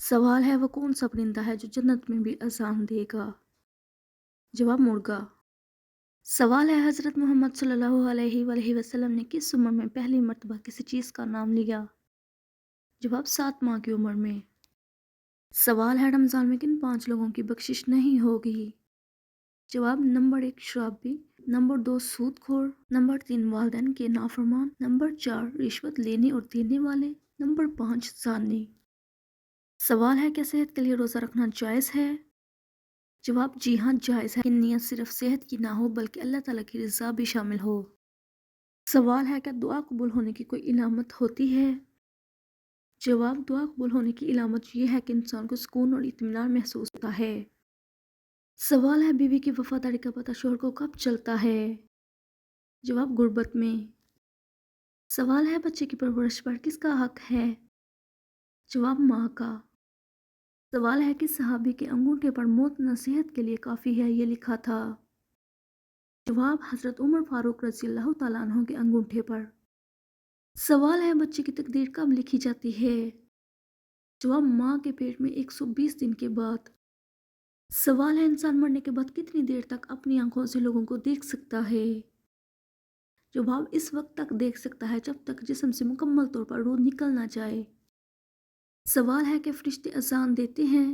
सवाल है वो कौन सा परिंदा है जो जन्नत में भी अजान देगा? जवाब मुर्गा। सवाल है हज़रत मोहम्मद सल्लल्लाहु अलैहि वसल्लम ने किस उम्र में पहली मर्तबा किसी चीज़ का नाम लिया? जवाब 7 माह की उम्र में। सवाल है रमज़ान में किन 5 लोगों की बख्शिश नहीं होगी? जवाब नंबर 1 शराबी, नंबर 2 सूदखोर, नंबर 3 वालिदैन के नाफरमान, नंबर 4 रिश्वत लेने और देने वाले, नंबर 5 ज़ानी। सवाल है क्या सेहत के लिए रोज़ा रखना जायज़ है? जवाब जी हाँ जायज़ है, लेकिन नियत सिर्फ सेहत की ना हो बल्कि अल्लाह ताला की रज़ा भी शामिल हो। सवाल है क्या दुआ कबूल होने की कोई इलामत होती है? जवाब दुआ कबूल होने की इलामत यह है कि इंसान को सुकून और इत्मीनान महसूस होता है। सवाल है बीवी की वफादारी का पता शोहर को कब चलता है? जवाब गुर्बत में। सवाल है बच्चे की परवरिश पर किसका हक है? जवाब माँ का। सवाल है कि सहाबी के अंगूठे पर मौत नसीहत के लिए काफ़ी है ये लिखा था? जवाब हज़रत उमर फारूक रज़ियल्लाहु ताला अन्हु के अंगूठे पर। सवाल है बच्चे की तकदीर कब लिखी जाती है? जवाब माँ के पेट में 120 दिन के बाद। सवाल है इंसान मरने के बाद कितनी देर तक अपनी आंखों से लोगों को देख सकता है? जवाब इस वक्त तक देख सकता है जब तक जिस्म से मुकम्मल तौर पर रूह निकल ना जाए। सवाल है कि फरिश्ते अजान देते हैं?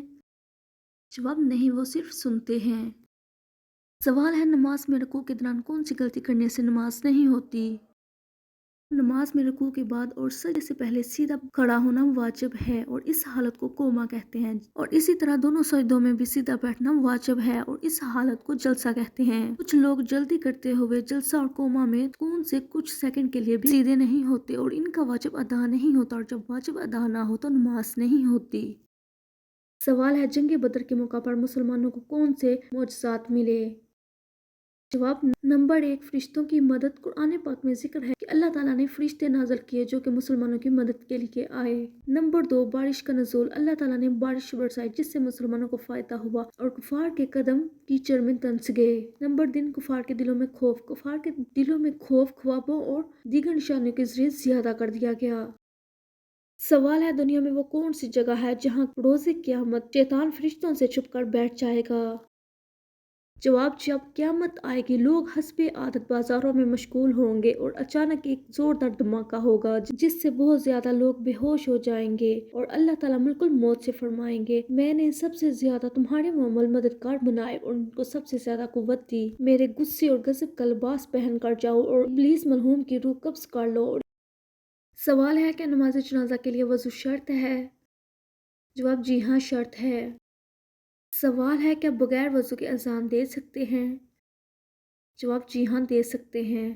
जवाब नहीं, वो सिर्फ सुनते हैं। सवाल है नमाज में रुकू के दौरान कौन सी गलती करने से नमाज नहीं होती? नमाज में रुकू के बाद और सजदे से पहले सीधा खड़ा होना वाजिब है और इस हालत को कोमा कहते हैं, और इसी तरह दोनों सजदों में भी सीधा बैठना वाजिब है और इस हालत को जलसा कहते हैं। कुछ लोग जल्दी करते हुए जलसा और कोमा में सुकून से कुछ सेकंड के लिए भी सीधे नहीं होते और इनका वाजिब अदा नहीं होता, और जब वाजिब अदा ना हो तो नमाज नहीं होती। सवाल है जंग बदर के मौका पर मुसलमानों को कौन से मोजज़ात मिले? जवाब नंबर 1 फरिश्तों की मदद। कुरान पाक में जिक्र है कि अल्लाह ताला ने फरिश्ते नाज़िल किए जो कि मुसलमानों की मदद के लिए आए। नंबर 2 बारिश का नज़ूल। अल्लाह ताला ने बारिश बरसाई जिससे मुसलमानों को फ़ायदा हुआ और कुफार के कदम कीचड़ में दंस गए। नंबर 3 कुफार के दिलों में खौफ। कुफार के दिलों में खौफ ख्वाबों और दीगर निशानियों के जरिए ज़्यादा कर दिया गया। सवाल है दुनिया में वो कौन सी जगह है जहाँ रोज़े क़यामत शैतान फरिश्तों से छुपकर बैठ जाएगा? जवाब जब क़यामत आएगी लोग हस्बे आदत बाजारों में मशगूल होंगे और अचानक एक जोरदार धमाका होगा जिससे बहुत ज्यादा लोग बेहोश हो जाएंगे और अल्लाह ताला मुल्कुल मौत से फरमाएंगे, मैंने सबसे ज्यादा तुम्हारे मोमल मददगार बनाए और उनको सबसे ज्यादा कुव्वत दी। मेरे गुस्से और गजब का लिबास पहन कर जाओ और इब्लीस मलहूम की रूह कब्ज कर लो। सवाल है कि नमाज जनाजा के लिए वजू शर्त है? जवाब जी हाँ शर्त है। सवाल है क्या बगैर वजू के अजान दे सकते हैं? जवाब जी हाँ दे सकते हैं।